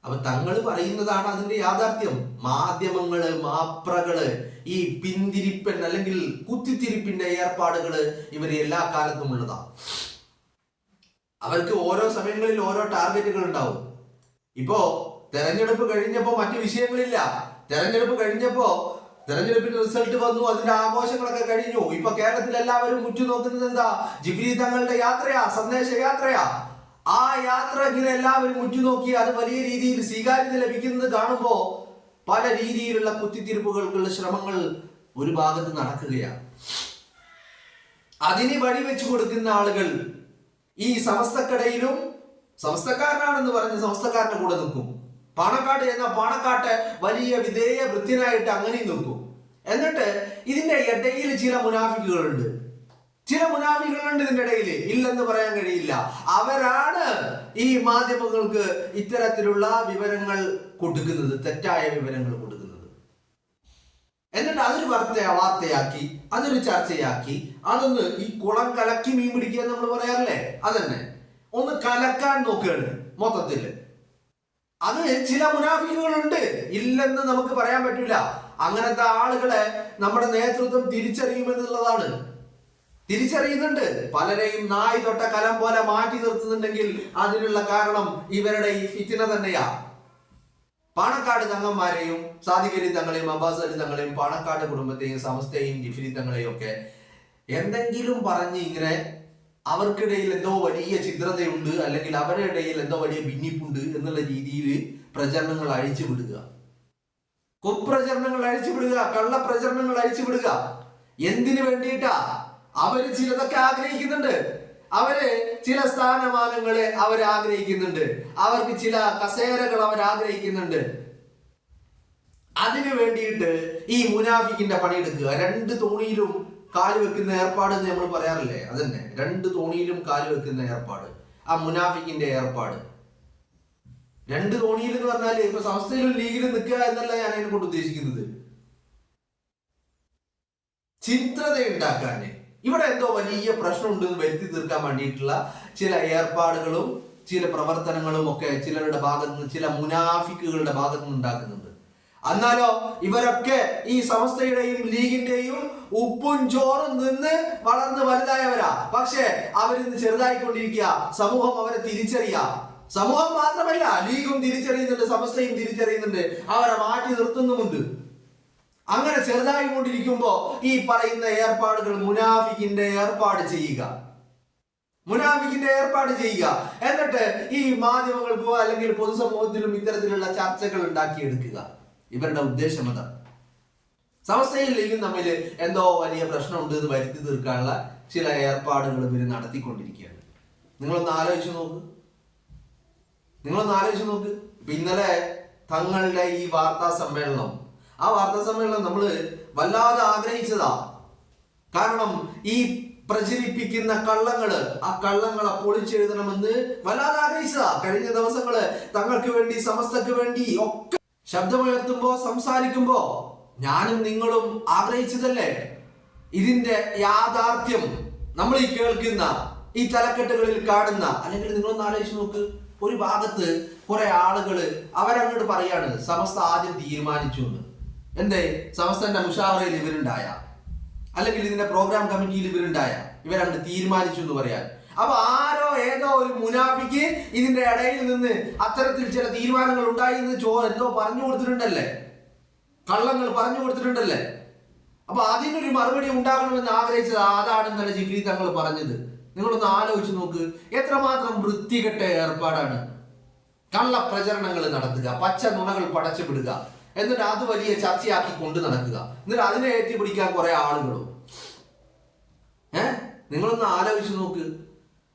അപ്പൊ തങ്ങൾ പറയുന്നതാണ് അതിന്റെ യാഥാർത്ഥ്യം. മാധ്യമങ്ങള്, മാപ്രകള്, ഈ പിന്തിരിപ്പൻ അല്ലെങ്കിൽ കുത്തിത്തിരിപ്പിന്റെ ഏർപ്പാടുകള് ഇവര് എല്ലാ കാലത്തും ഉള്ളതാ. അവർക്ക് ഓരോ സമയങ്ങളിൽ ഓരോ ടാർഗറ്റുകൾ ഉണ്ടാവും. ഇപ്പോ തെരഞ്ഞെടുപ്പ് കഴിഞ്ഞപ്പോ മറ്റു വിഷയങ്ങളില്ല. തെരഞ്ഞെടുപ്പിന്റെ റിസൾട്ട് വന്നു, അതിന്റെ ആഘോഷങ്ങളൊക്കെ കഴിഞ്ഞു. ഇപ്പൊ കേരളത്തിൽ എല്ലാവരും ഉറ്റുനോക്കുന്നത് എന്താ? ജിഫ്രി തങ്ങളുടെ യാത്രയാ, സന്ദേശയാത്രയാ. ആ യാത്ര ഇങ്ങനെ എല്ലാവരും ഉറ്റുനോക്കി അത് വലിയ രീതിയിൽ സ്വീകാര്യത ലഭിക്കുന്നത് കാണുമ്പോ പല രീതിയിലുള്ള കുത്തിത്തിരിപ്പുകൾക്കുള്ള ശ്രമങ്ങൾ ഒരു ഭാഗത്ത് നടക്കുകയാണ്. അതിന് വഴിവെച്ചു കൊടുക്കുന്ന ആളുകൾ ഈ സമസ്തക്കടയിലും സമസ്തക്കാരനാണെന്ന് പറഞ്ഞ് സമസ്തക്കാരന്റെ കൂടെ നിൽക്കും. പാണക്കാട് എന്ന പാണക്കാട്ടെ വലിയ വിധേയ വൃത്തിനായിട്ട് അങ്ങനെ നിൽക്കും. എന്നിട്ട് ഇതിന്റെ ഇടയിൽ ചില മുനാഫിക്കുകളുണ്ട് ഇതിന്റെ ഇടയിൽ, ഇല്ലെന്ന് പറയാൻ കഴിയില്ല. അവരാണ് ഈ മാധ്യമങ്ങൾക്ക് ഇത്തരത്തിലുള്ള വിവരങ്ങൾ കൊടുക്കുന്നത്, തെറ്റായ വിവരങ്ങൾ കൊടുക്കുന്നത്. എന്നിട്ട് അതൊരു വാർത്തയാക്കി, അതൊരു ചർച്ചയാക്കി, അതൊന്ന് ഈ കുളം കലക്കി മീൻ പിടിക്കുക നമ്മൾ പറയാറില്ലേ, അതന്നെ ഒന്ന് കലക്കാൻ നോക്കുകയാണ് മൊത്തത്തില്. അത് ചില മുനാഫിക്കുകളുണ്ട്, ഇല്ലെന്ന് നമുക്ക് പറയാൻ പറ്റില്ല. അങ്ങനത്തെ ആളുകളെ നമ്മുടെ നേതൃത്വം തിരിച്ചറിയുന്നുണ്ട്. പലരെയും നായി തൊട്ട കലം പോലെ മാറ്റി നിർത്തുന്നുണ്ടെങ്കിൽ അതിനുള്ള കാരണം ഇവരുടെ ഈ ഫിത്ന തന്നെയാ. പാണക്കാട് തങ്ങന്മാരെയും സാദിഖലി തങ്ങളെയും അബ്ബാസ് അലി തങ്ങളെയും പാണക്കാട് കുടുംബത്തെയും സമസ്തയെയും ജിഫ്രി തങ്ങളെയും ഒക്കെ എന്തെങ്കിലും പറഞ്ഞ് ഇങ്ങനെ അവർക്കിടയിൽ എന്തോ വലിയ ഛിദ്രതയുണ്ട്, അല്ലെങ്കിൽ അവരുടെ ഇടയിൽ എന്തോ വലിയ ഭിന്നിപ്പുണ്ട് എന്നുള്ള രീതിയിൽ പ്രചരണങ്ങൾ അഴിച്ചുവിടുക, കുപ്രചരണങ്ങൾ അഴിച്ചുവിടുക, കള്ളപ്രചരണങ്ങൾ അഴിച്ചുവിടുക. എന്തിനു വേണ്ടിയിട്ടാ? അവര് ചിലതൊക്കെ ആഗ്രഹിക്കുന്നുണ്ട്. അവര് ചില സ്ഥാനമാനങ്ങളെ അവർ ആഗ്രഹിക്കുന്നുണ്ട്. അവർക്ക് ചില കസേരകൾ അവർ ആഗ്രഹിക്കുന്നുണ്ട്. അതിനു വേണ്ടിയിട്ട് ഈ മുനാഫിക്കിന്റെ പണിയെടുക്കുക. രണ്ട് തോണിയിലും കാല് വെക്കുന്ന ഏർപ്പാട് എന്ന് നമ്മൾ പറയാറില്ലേ, അതന്നെ. രണ്ട് തോണിയിലും കാല് വെക്കുന്ന ഏർപ്പാട്, ആ മുനാഫിക്കിന്റെ ഏർപ്പാട്. രണ്ട് തോണിയിൽ എന്ന് പറഞ്ഞാല് ഇപ്പൊ സംസ്ഥയിലും ലീഗിലും നിൽക്കുക എന്നല്ല ഞാൻ അതിനെ കൊണ്ട് ഉദ്ദേശിക്കുന്നത്. ചിത്രതയുണ്ടാക്കാൻ ഇവിടെ എന്തോ വലിയ പ്രശ്നമുണ്ടെന്ന് വരുത്തി തീർക്കാൻ വേണ്ടിയിട്ടുള്ള ചില ഏർപ്പാടുകളും ചില പ്രവർത്തനങ്ങളും ഒക്കെ ചിലരുടെ ഭാഗത്ത് നിന്ന്, ചില മുനാഫിക്കുകളുടെ ഭാഗത്ത് നിന്ന് ഉണ്ടാക്കുന്നുണ്ട്. എന്നാലോ ഇവരൊക്കെ ഈ സമസ്തയുടെയും ലീഗിന്റെയും ഉപ്പും ചോറും നിന്ന് വളർന്ന് വലുതായവരാ. പക്ഷെ അവരിന്ന് ചെറുതായിക്കൊണ്ടിരിക്കുക. സമൂഹം അവരെ തിരിച്ചറിയുക. സമൂഹം മാത്രമല്ല, ലീഗും തിരിച്ചറിയുന്നുണ്ട്, സമസ്തയും തിരിച്ചറിയുന്നുണ്ട്, അവരെ മാറ്റി നിർത്തുന്നുമുണ്ട്. അങ്ങനെ ചെറുതായി കൊണ്ടിരിക്കുമ്പോ ഈ പറയുന്ന ഏർപ്പാടുകൾ മുനാഫിക്കിന്റെ ഏർപ്പാട് ചെയ്യുക, എന്നിട്ട് ഈ മാധ്യമങ്ങൾക്കോ അല്ലെങ്കിൽ പൊതുസമൂഹത്തിലും ഇത്തരത്തിലുള്ള ചർച്ചകൾ ഉണ്ടാക്കിയെടുക്കുക. ഇവരുടെ ഉദ്ദേശം അതാണ്. സമസ്തയും ലീഗും തമ്മിൽ എന്തോ വലിയ പ്രശ്നമുണ്ട് എന്ന് വരുത്തി തീർക്കാനുള്ള ചില ഏർപ്പാടുകൾ ഇവർ നടത്തിക്കൊണ്ടിരിക്കുകയാണ്. നിങ്ങളൊന്ന് ആലോചിച്ച് നോക്ക്. ഇപ്പൊ ഇന്നലെ തങ്ങളുടെ ഈ വാർത്താ സമ്മേളനം നമ്മൾ വല്ലാതെ ആഗ്രഹിച്ചതാ. കാരണം ഈ പ്രചരിപ്പിക്കുന്ന ആ കള്ളങ്ങളെ പൊളിച്ചെഴുതണമെന്ന് വല്ലാതെ ആഗ്രഹിച്ചതാ. കഴിഞ്ഞ ദിവസങ്ങള് തങ്ങൾക്ക് വേണ്ടി, സമസ്തക്ക് വേണ്ടി ഒക്കെ ശബ്ദമുയർത്തുമ്പോ, സംസാരിക്കുമ്പോ ഞാനും നിങ്ങളും ആഗ്രഹിച്ചതല്ലേ ഇതിന്റെ യാഥാർത്ഥ്യം നമ്മൾ ഈ കേൾക്കുന്ന, ഈ തലക്കെട്ടുകളിൽ കാണുന്ന. അല്ലെങ്കിൽ നിങ്ങളൊന്ന് ആലോചിച്ച് നോക്ക്. ഒരു ഭാഗത്ത് കുറെ ആളുകള് അവരങ്ങോട്ട് പറയാണ് സമസ്ത ആദ്യം തീരുമാനിച്ചു എന്ന്. എന്തേ? സമസ്തന്റെ മുഷാവറയിൽ ഇവരുണ്ടായ, അല്ലെങ്കിൽ ഇതിന്റെ പ്രോഗ്രാം കമ്മിറ്റിയിൽ ഇവരുണ്ടായ, ഇവരങ്ങോട്ട് തീരുമാനിച്ചു എന്ന് പറയാൻ. അപ്പൊ ആരോ ഏതോ ഒരു മുനാഫിക്ക് ഇതിന്റെ ഇടയിൽ നിന്ന് അത്തരത്തിൽ ചില തീരുമാനങ്ങൾ ഉണ്ടായി എന്ന് എന്തോ പറഞ്ഞു കൊടുത്തിട്ടുണ്ടല്ലേ, കള്ളങ്ങൾ പറഞ്ഞു കൊടുത്തിട്ടുണ്ടല്ലേ. അപ്പൊ അതിനൊരു മറുപടി ഉണ്ടാകണമെന്ന് ആഗ്രഹിച്ചത് അതാണെന്നല്ല ജിഫ്രി തങ്ങൾ പറഞ്ഞത്. നിങ്ങളൊന്ന് ആലോചിച്ച് നോക്ക്. എത്രമാത്രം വൃത്തികെട്ട ഏർപ്പാടാണ്. കള്ളപ്രചരണങ്ങൾ നടത്തുക, പച്ച നുണകൾ പടച്ചു വിടുക, എന്നിട്ട് അത് വലിയ ചർച്ചയാക്കി കൊണ്ടു നടക്കുക, എന്നിട്ട് അതിനെ ഏറ്റുപിടിക്കാൻ കുറെ ആളുകളും. നിങ്ങളൊന്ന് ആലോചിച്ച് നോക്ക്.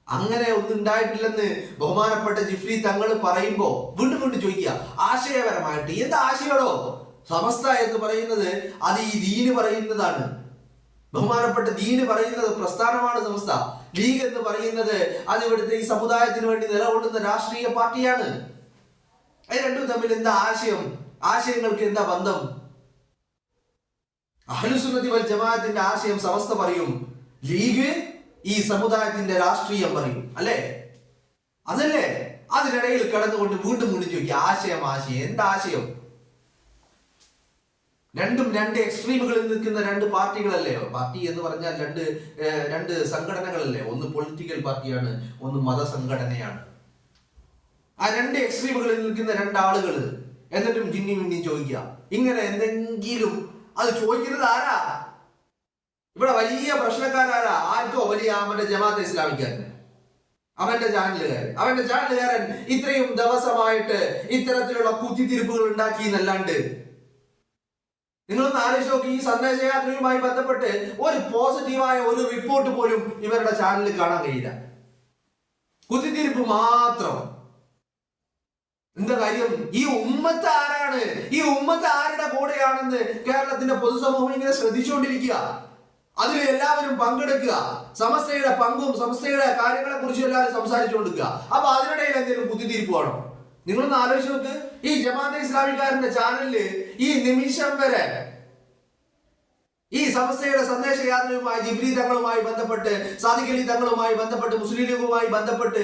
അങ്ങനെ ഒന്നും ഉണ്ടായിട്ടില്ലെന്ന് ബഹുമാനപ്പെട്ട ജിഫ്രി തങ്ങൾ പറയുമ്പോ വീണ്ടും ചോദിക്കുക, ആശയപരമായിട്ട് എന്താ ആശയോടോ? സമസ്ത എന്ന് പറയുന്നത് അത് ഈ ദീന് പറയുന്നതാണ്. ബഹുമാനപ്പെട്ട ദീന് പറയുന്നത് പ്രസ്ഥാനമാണ് സമസ്ത. ലീഗ് എന്ന് പറയുന്നത് അത് ഇവിടുത്തെ ഈ സമുദായത്തിന് വേണ്ടി നിലകൊള്ളുന്ന രാഷ്ട്രീയ പാർട്ടിയാണ്. അത് രണ്ടും തമ്മിൽ എന്താ ആശയങ്ങൾക്ക് എന്താ ബന്ധം? അഹ്ലുസുന്നത്തി വൽ ജമാഅത്തിന്റെ ആശയം സമസ്ത പറയും, ലീഗ് ഈ സമുദായത്തിന്റെ രാഷ്ട്രീയം പറയും, അല്ലേ? അതല്ലേ? അതിനിടയിൽ കടന്നുകൊണ്ട് വീണ്ടും ചോദിക്കുക ആശയം എന്താ ആശയം? രണ്ടും രണ്ട് എക്സ്ട്രീമുകളിൽ നിൽക്കുന്ന രണ്ട് പാർട്ടികളല്ലേ? പാർട്ടി എന്ന് പറഞ്ഞാൽ രണ്ട് സംഘടനകളല്ലേ? ഒന്ന് പൊളിറ്റിക്കൽ പാർട്ടിയാണ്, ഒന്ന് മതസംഘടനയാണ്. ആ രണ്ട് എക്സ്ട്രീമുകളിൽ നിൽക്കുന്ന രണ്ടാളുകൾ എന്നിട്ടും ജിന്നി ചോദിക്കുക ഇങ്ങനെ എന്തെങ്കിലും. അത് ചോദിക്കുന്നത് ആരാ? ഇവിടെ വലിയ പ്രശ്നക്കാരാരാ? ആർക്കോ വലിയ അവന്റെ ജമാഅത്തെ ഇസ്ലാമിക്കാരന്, അവന്റെ ചാനലുകാരൻ ഇത്രയും ദിവസമായിട്ട് ഇത്തരത്തിലുള്ള കുത്തിത്തിരിപ്പുകൾ ഉണ്ടാക്കി എന്നല്ലാണ്ട്. നിങ്ങളൊന്ന് ആലോചിച്ച് നോക്കി. ഈ സന്ദേശയാത്രയുമായി ബന്ധപ്പെട്ട് ഒരു പോസിറ്റീവായ ഒരു റിപ്പോർട്ട് പോലും ഇവരുടെ ചാനലിൽ കാണാൻ കഴിയില്ല. കുത്തിത്തിരിപ്പ് മാത്രം. എന്താ കാര്യം? ഈ ഉമ്മത്ത് ആരാണ്? ഈ ഉമ്മത്ത് ആരുടെ കൂടെയാണെന്ന് കേരളത്തിന്റെ പൊതുസമൂഹം ഇങ്ങനെ ശ്രദ്ധിച്ചുകൊണ്ടിരിക്കുക. അതിൽ എല്ലാവരും പങ്കെടുക്കുക. സമസ്തയുടെ പങ്കും സമസ്തയുടെ കാര്യങ്ങളെ കുറിച്ച് എല്ലാവരും സംസാരിച്ചുകൊണ്ടിരിക്കുക. അപ്പൊ അതിനിടയിൽ എന്തെങ്കിലും കുത്തിത്തിരിപ്പ് വേണം? നിങ്ങളൊന്ന് ആലോചിച്ച് നോക്ക്. ഈ ജമാഅത്തെ ഇസ്ലാമിക്കാരന്റെ ചാനലില് ഈ നിമിഷം വരെ ഈ സമസ്തയുടെ സന്ദേശയാത്രയുമായി, ജിബ്രീ തങ്ങളുമായി ബന്ധപ്പെട്ട്, സാദിഖ് അലി തങ്ങളുമായി ബന്ധപ്പെട്ട്, മുസ്ലിം ലീഗുമായി ബന്ധപ്പെട്ട്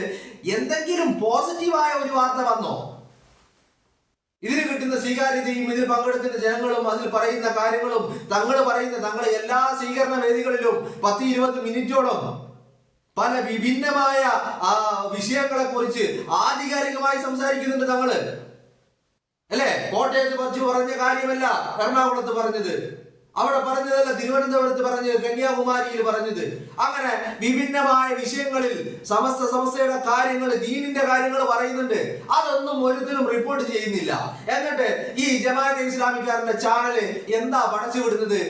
എന്തെങ്കിലും പോസിറ്റീവായ ഒരു വാർത്ത വന്നോ? ഇതിന് കിട്ടുന്ന സ്വീകാര്യതയും ഇതിൽ പങ്കെടുക്കുന്ന ജനങ്ങളും അതിൽ പറയുന്ന കാര്യങ്ങളും തങ്ങൾ എല്ലാ സ്വീകരണ വേദികളിലും 10-20 മിനിറ്റോളം പല വിഭിന്നമായ വിഷയങ്ങളെ കുറിച്ച് ആധികാരികമായി സംസാരിക്കുന്നുണ്ട് തങ്ങള്, അല്ലെ? കോട്ടയത്ത് പറഞ്ഞ കാര്യമല്ല എറണാകുളത്ത് പറഞ്ഞത്, അവിടെ പറഞ്ഞതല്ല തിരുവനന്തപുരത്ത് പറഞ്ഞത്, കന്യാകുമാരിയിൽ പറഞ്ഞത്. അങ്ങനെ വിഭിന്നമായ വിഷയങ്ങളിൽ സമസ്തയുടെ കാര്യങ്ങൾ, ദീനിന്റെ കാര്യങ്ങൾ പറയുന്നുണ്ട്. അതൊന്നും ഒരുത്തിനും റിപ്പോർട്ട് ചെയ്യുന്നില്ല. എന്നിട്ട് ഈ ജമാഅത്തെ ഇസ്ലാമിക്കാരന്റെ ചാനല് എന്താ പടച്ചു വിടുന്നത്?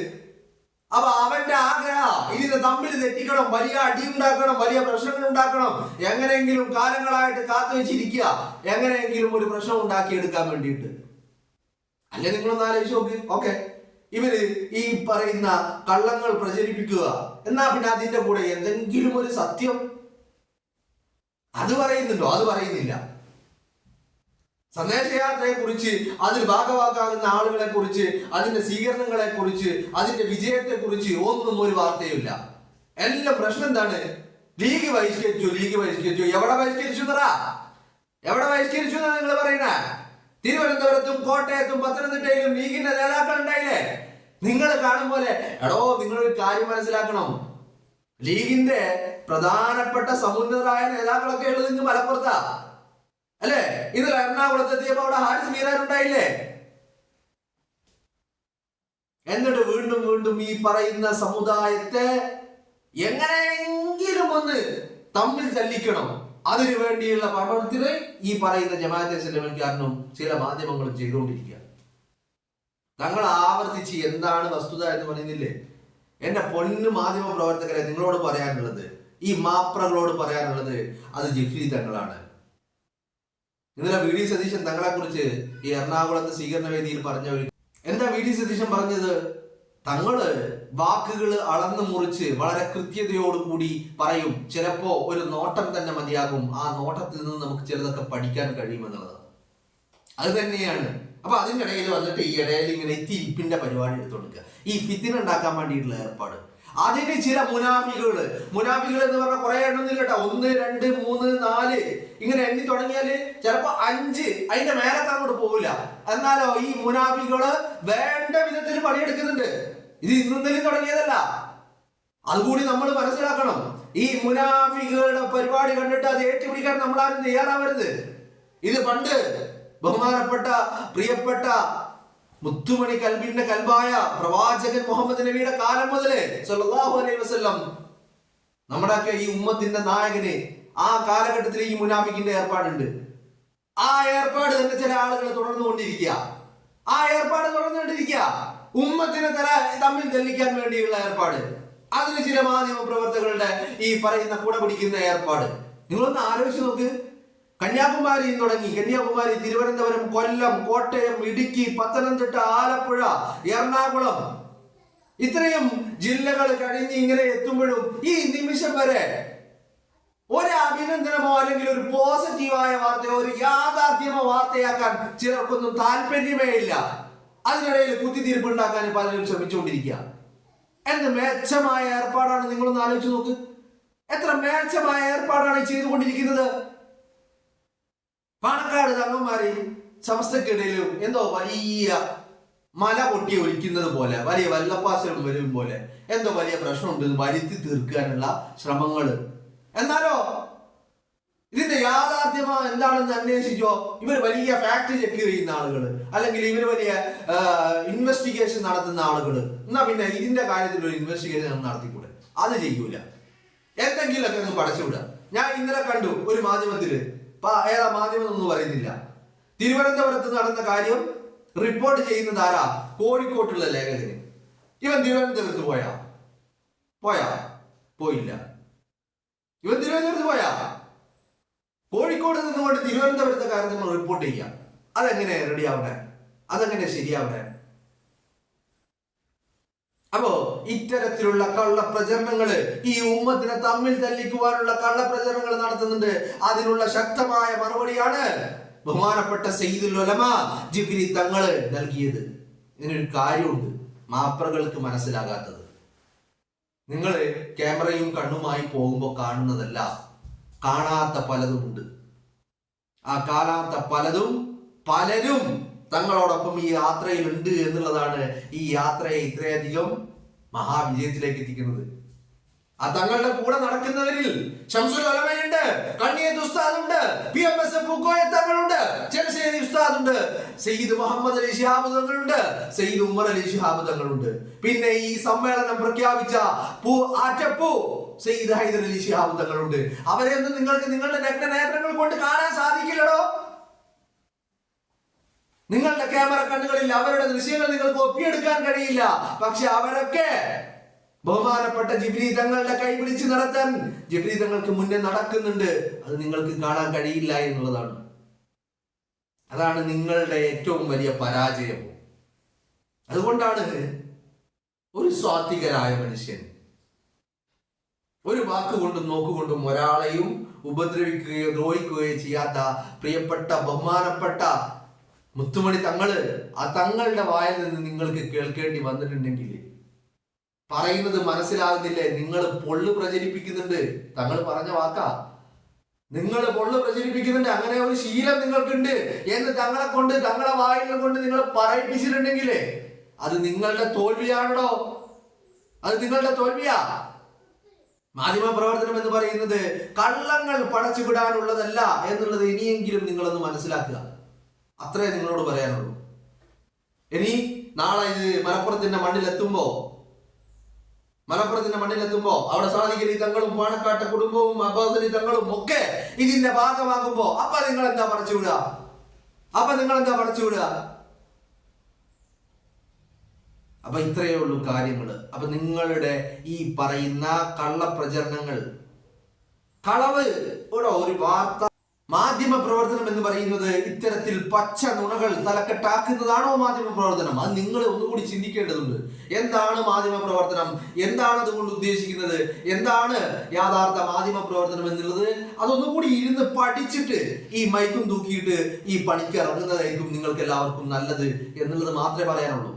അപ്പൊ അവന്റെ ആഗ്രഹം ഇതിന് തമ്മിൽ തെറ്റിക്കണം, വലിയ അടിയുണ്ടാക്കണം, വലിയ പ്രശ്നങ്ങൾ ഉണ്ടാക്കണം, എങ്ങനെയെങ്കിലും കാലങ്ങളായിട്ട് കാത്തു വെച്ചിരിക്കുക, എങ്ങനെയെങ്കിലും ഒരു പ്രശ്നം ഉണ്ടാക്കിയെടുക്കാൻ വേണ്ടിയിട്ട്. അല്ലെ? നിങ്ങളൊന്ന് ആലോചിച്ച് നോക്ക്. ഓക്കെ, ഇവര് ഈ പറയുന്ന കള്ളങ്ങൾ പ്രചരിപ്പിക്കുക, എന്നാ പിന്നെ അതിന്റെ കൂടെ എന്തെങ്കിലും ഒരു സത്യം അത് പറയുന്നുണ്ടോ? അത് പറയുന്നില്ല. സന്ദേശയാത്രയെ കുറിച്ച്, അതിൽ ഭാഗവാക്കാകുന്ന ആളുകളെ കുറിച്ച്, അതിന്റെ സ്വീകരണങ്ങളെ കുറിച്ച്, അതിന്റെ വിജയത്തെ കുറിച്ച് ഒന്നും ഒരു വാർത്തയുമില്ല. എല്ലാം പ്രശ്നം എന്താണ്? ലീഗ് ബഹിഷ്കരിച്ചു. എവിടെ ബഹിഷ്കരിച്ചു എവിടെ ബഹിഷ്കരിച്ചു എന്നാ നിങ്ങൾ പറയുന്നേ? തിരുവനന്തപുരത്തും കോട്ടയത്തും പത്തനംതിട്ടയിലും ലീഗിന്റെ നേതാക്കൾ ഉണ്ടായില്ലേ? നിങ്ങൾ കാണും പോലെ. എടോ, നിങ്ങളൊരു കാര്യം മനസ്സിലാക്കണം. ലീഗിന്റെ പ്രധാനപ്പെട്ട സമുന്നതരായ നേതാക്കളൊക്കെ ഉള്ളത് ഇന്ന് മലപ്പുറത്താ അല്ലേ? ഇന്നലെ എറണാകുളത്ത് എത്തിയപ്പോ അവിടെ ഹാരിസ് മീരാനുണ്ടായില്ലേ? എന്നിട്ട് വീണ്ടും വീണ്ടും ഈ പറയുന്ന സമുദായത്തെ എങ്ങനെയെങ്കിലും ഒന്ന് തമ്മിൽ തല്ലിക്കണം. അതിനു വേണ്ടിയുള്ള പ്രവർത്തനം ഈ പറയുന്ന ജമാഅത്തെ ഇസ്ലാമിക്കാരനും ചില മാധ്യമങ്ങളും ചെയ്തുകൊണ്ടിരിക്കുക. തങ്ങൾ ആവർത്തിച്ച് എന്താണ് വസ്തുത എന്ന് പറയുന്നില്ലേ? എന്റെ പൊന്നു മാധ്യമ പ്രവർത്തകരെ, നിങ്ങളോട് പറയാനുള്ളത്, ഈ മാപ്രകളോട് പറയാനുള്ളത്, അത് ജിഫ്രി തങ്ങളാണ്. ഇന്നലെ വി ഡി സതീശൻ തങ്ങളെ കുറിച്ച് ഈ എറണാകുളത്ത് സ്വീകരണ വേദിയിൽ പറഞ്ഞ എന്താ വി ഡി സതീശൻ പറഞ്ഞത്? തങ്ങള് വാക്കുകൾ അളന്നു മുറിച്ച് വളരെ കൃത്യതയോടുകൂടി പറയും. ചിലപ്പോ ഒരു നോട്ടം തന്നെ മതിയാകും. ആ നോട്ടത്തിൽ നിന്ന് നമുക്ക് ചിലതൊക്കെ പഠിക്കാൻ കഴിയുമെന്നുള്ളത് അത് തന്നെയാണ്. അപ്പൊ അതിൻ്റെ ഇടയിൽ വന്നിട്ട് ഈ ഇടയിൽ ഇങ്ങനെ തിരിപ്പിന്റെ പരിപാടി എടുത്തുകൊടുക്കുക, ഈ ഫിത്തിന ഉണ്ടാക്കാൻ വേണ്ടിയിട്ടുള്ള ഏർപ്പാട്. അതിന് ചില മുനാഫികൾ എന്ന് പറഞ്ഞാൽ കുറെ എണ്ണൊന്നുമില്ല കേട്ടോ. 1, 2, 3, 4 ഇങ്ങനെ എണ്ണി തുടങ്ങിയാല് ചിലപ്പോ 5 അതിന്റെ മേലത്തെ അങ്ങോട്ട് പോവില്ല. എന്നാലോ ഈ മുനാഫികള് വേണ്ട വിധത്തിൽ പണിയെടുക്കുന്നുണ്ട്. ഇത് ഇന്നലെ തുടങ്ങിയതല്ല, അതുകൂടി നമ്മൾ മനസ്സിലാക്കണം. ഈ മുനാഫികളുടെ പരിപാടി കണ്ടിട്ട് അത് ഏറ്റുപിടിക്കാൻ നമ്മളാരും തയ്യാറാവരുത്. ഇത് പണ്ട് ബഹുമാനപ്പെട്ട പ്രിയപ്പെട്ട മുത്തുമണി കൽബിന്റെ കൽബായ പ്രവാചകൻ മുഹമ്മദ് നബിയുടെ കാലം മുതലേ സല്ലല്ലാഹു അലൈഹി വസല്ലം നമ്മുടെയൊക്കെ ഈ ഉമ്മത്തിന്റെ നായകന് ആ കാലഘട്ടത്തിൽ ഈ മുനാഫിക്കിന്റെ ഏർപ്പാടുണ്ട്. ആ ഏർപ്പാട് തന്നെ ചില ആളുകൾ തുടർന്നുകൊണ്ടിരിക്കുക. ഉമ്മത്തിനെ തമ്മിൽ തെല്ലിക്കാൻ വേണ്ടിയുള്ള ഏർപ്പാട്. അതിന് ചില മാധ്യമ പ്രവർത്തകരുടെ ഈ പറയുന്ന കൂടെ പിടിക്കുന്ന ഏർപ്പാട്. നിങ്ങളൊന്ന് ആലോചിച്ച് നോക്ക്. കന്യാകുമാരിയിൽ തുടങ്ങി, കന്യാകുമാരി, തിരുവനന്തപുരം, കൊല്ലം, കോട്ടയം, ഇടുക്കി, പത്തനംതിട്ട, ആലപ്പുഴ, എറണാകുളം, ഇത്രയും ജില്ലകൾ കഴിഞ്ഞ് ഇങ്ങനെ എത്തുമ്പോഴും ഈ നിമിഷം വരെ ഒരു അഭിനന്ദനമോ അല്ലെങ്കിൽ ഒരു പോസിറ്റീവായ വാർത്തയോ ഒരു യാഥാർത്ഥ്യമോ വാർത്തയാക്കാൻ ചിലർക്കൊന്നും താല്പര്യമേ ഇല്ല. അതിനിടയിൽ കുത്തിത്തീർപ്പ് ഉണ്ടാക്കാൻ പലരും ശ്രമിച്ചുകൊണ്ടിരിക്കുക. എന്ത് മേച്ഛമായ ഏർപ്പാടാണ്, നിങ്ങളൊന്ന് ആലോചിച്ച് നോക്ക്. എത്ര മേച്ഛമായ ഏർപ്പാടാണ് ചെയ്തുകൊണ്ടിരിക്കുന്നത്. പാണക്കാട് തങ്ങന്മാരെ സമസ്തക്കിടയിലും എന്തോ വലിയ മല പൊട്ടി ഒലിക്കുന്നത് പോലെ, വലിയ വല്ലപ്പാശം വരും പോലെ എന്തോ വലിയ പ്രശ്നമുണ്ട് വരുത്തി തീർക്കാനുള്ള ശ്രമങ്ങള്. എന്നാലോ ഇതിന്റെ യാഥാർത്ഥ്യം എന്താണെന്ന് അന്വേഷിച്ചോ ഇവർ വലിയ ഫാക്ട് ചെക്ക് ചെയ്യുന്ന ആളുകൾ, അല്ലെങ്കിൽ ഇവർ വലിയ ഇൻവെസ്റ്റിഗേഷൻ നടത്തുന്ന ആളുകൾ. എന്നാ പിന്നെ ഇതിന്റെ കാര്യത്തിൽ ഒരു ഇൻവെസ്റ്റിഗേഷൻ നടത്തിക്കൂടെ? അത് ചെയ്യൂല. എന്തെങ്കിലുമൊക്കെ ഒന്ന് പടച്ചുവിടുക. ഞാൻ ഇന്നലെ കണ്ടു ഒരു മാധ്യമത്തില്, ഏതാ മാധ്യമം ഒന്നും പറയുന്നില്ല, തിരുവനന്തപുരത്ത് നടന്ന കാര്യം റിപ്പോർട്ട് ചെയ്യുന്നത് ആരാ? കോഴിക്കോട്ടുള്ള ലേഖകന്. ഇവൻ തിരുവനന്തപുരത്ത് പോയില്ല. ഇവൻ തിരുവനന്തപുരത്ത് കോഴിക്കോട് നിന്നുകൊണ്ട് തിരുവനന്തപുരത്തെ കാര്യം നമ്മൾ റിപ്പോർട്ട് ചെയ്യാം. അതെങ്ങനെ റെഡിയാവണേ? അതെങ്ങനെ ശരിയാവണേ? അപ്പോ ഇത്തരത്തിലുള്ള കള്ളപ്രചരണങ്ങള്, ഈ ഉമ്മത്തിനെ തമ്മിൽ തല്ലിക്കുവാനുള്ള കള്ളപ്രചരണങ്ങൾ നടത്തുന്നുണ്ട്. അതിനുള്ള ശക്തമായ മറുപടിയാണ് ബഹുമാനപ്പെട്ട സയ്യിദുൽ ഉലമ ജിബ്രി തങ്ങള് നൽകിയത്. ഇതിനൊരു കാര്യമുണ്ട് മാപ്രകൾക്ക് മനസ്സിലാകാത്തത്. നിങ്ങൾ ക്യാമറയും കണ്ണുമായി പോകുമ്പോൾ കാണുന്നതല്ല, കാണാത്ത പലതുമുണ്ട്. ആ കാണാത്ത പലരും തങ്ങളോടൊപ്പം ഈ യാത്രയിലുണ്ട് എന്നുള്ളതാണ് ഈ യാത്രയെ ഇത്രയധികം മഹാവിജയത്തിലേക്ക് എത്തിക്കുന്നത്. ആ തങ്ങളുടെ കൂടെ നടക്കുന്നവരിൽ ശംസുൽ ഉലമയുണ്ട്, കണ്ണിയത്ത് ഉസ്താദുണ്ട്, PMS പൂക്കോയ തങ്ങളുണ്ട്, ചെറുശ്ശേരി ഉസ്താദുണ്ട്, സയ്യിദ് മുഹമ്മദ് അലി ശിഹാബ് തങ്ങളുണ്ട്, സയ്യിദ് ഉമർ അലി ശിഹാബ് തങ്ങളുണ്ട്. പിന്നെ ഈ സമ്മേളനം പ്രഖ്യാപിച്ച ആറ്റപ്പൂ സയ്യിദ് ഹൈദർ അലി ശിഹാബ് തങ്ങളുണ്ട്. അവരെ ഒന്നും നിങ്ങൾക്ക് നിങ്ങളുടെ നഗ്ന നേത്രങ്ങൾ കൊണ്ട് കാണാൻ സാധിക്കില്ലടോ. നിങ്ങളുടെ ക്യാമറ കണ്ണുകളിൽ അവരുടെ ദൃശ്യങ്ങൾ നിങ്ങൾക്ക് ഒപ്പിയെടുക്കാൻ കഴിയില്ല. പക്ഷെ അവരൊക്കെ ബഹുമാനപ്പെട്ട ജിബ്രി തങ്ങളുടെ കൈ പിടിച്ച് നടത്താൻ ജിബ്രി തങ്ങൾക്ക് മുന്നേ നടക്കുന്നുണ്ട്. അത് നിങ്ങൾക്ക് കാണാൻ കഴിയില്ല എന്നുള്ളതാണ്. അതാണ് നിങ്ങളുടെ ഏറ്റവും വലിയ പരാജയം. അതുകൊണ്ടാണ് ഒരു സ്വാത്വികനായ മനുഷ്യൻ, ഒരു വാക്കുകൊണ്ടും നോക്കുകൊണ്ടും ഒരാളെയും ഉപദ്രവിക്കുകയോ ദ്രോഹിക്കുകയോ ചെയ്യാത്ത പ്രിയപ്പെട്ട ബഹുമാനപ്പെട്ട മുത്തുമണി തങ്ങള്, ആ തങ്ങളുടെ വായിൽ നിന്ന് നിങ്ങൾക്ക് കേൾക്കേണ്ടി വന്നിട്ടുണ്ടെങ്കിൽ പറയുന്നത് മനസ്സിലാകുന്നില്ലേ? നിങ്ങൾ പൊള്ളു പ്രചരിപ്പിക്കുന്നുണ്ട്. തങ്ങൾ പറഞ്ഞ വാക്കാ, നിങ്ങൾ പൊള്ളു പ്രചരിപ്പിക്കുന്നുണ്ട്. അങ്ങനെ ഒരു ശീലം നിങ്ങൾക്കുണ്ട് എന്ന് തങ്ങളെ കൊണ്ട്, തങ്ങളെ വായിലെ കൊണ്ട് നിങ്ങൾ പറയിപ്പിച്ചിട്ടുണ്ടെങ്കിലേ അത് നിങ്ങളുടെ തോൽവിയാണോ? അത് നിങ്ങളുടെ തോൽവിയാ. മാധ്യമ പ്രവർത്തനം എന്ന് പറയുന്നത് കള്ളങ്ങൾ പടച്ചുവിടാനുള്ളതല്ല എന്നുള്ളത് ഇനിയെങ്കിലും നിങ്ങളൊന്ന് മനസ്സിലാക്കുക. അത്രേ നിങ്ങളോട് പറയാനുള്ളൂ. ഇനി നാളെ ഇത് മലപ്പുറത്തിന്റെ മണ്ണിലെത്തുമ്പോ അവിടെ സാദിഖ് അലി തങ്ങളും പാണക്കാട്ടെ കുടുംബവും അബ്ബാസ് അലി തങ്ങളും ഒക്കെ ഇതിന്റെ ഭാഗമാകുമ്പോ അപ്പൊ നിങ്ങൾ എന്താ പടച്ചുവിടുക? അപ്പൊ ഇത്രയേ ഉള്ളൂ കാര്യങ്ങള്. അപ്പൊ നിങ്ങളുടെ ഈ പറയുന്ന കള്ളപ്രചരണങ്ങൾ, കളവ്, ഇവിടെ ഒരു വാർത്ത, മാധ്യമ പ്രവർത്തനം എന്ന് പറയുന്നത് ഇത്തരത്തിൽ പച്ച നുണകൾ തലക്കെട്ടാക്കുന്നതാണോ മാധ്യമ പ്രവർത്തനം? അത് നിങ്ങൾ ഒന്നുകൂടി ചിന്തിക്കേണ്ടതുണ്ട്. എന്താണ് മാധ്യമ പ്രവർത്തനം? എന്താണ് അതുകൊണ്ട് ഉദ്ദേശിക്കുന്നത്? എന്താണ് യഥാർത്ഥ മാധ്യമ പ്രവർത്തനം എന്നുള്ളത് അതൊന്നുകൂടി ഇരുന്ന് പഠിച്ചിട്ട് ഈ മൈക്കും തൂക്കിയിട്ട് ഈ പണിക്ക് ഇറങ്ങുന്നതായിരിക്കും നിങ്ങൾക്ക് എല്ലാവർക്കും നല്ലത് എന്നുള്ളത് മാത്രമേ പറയാനുള്ളൂ.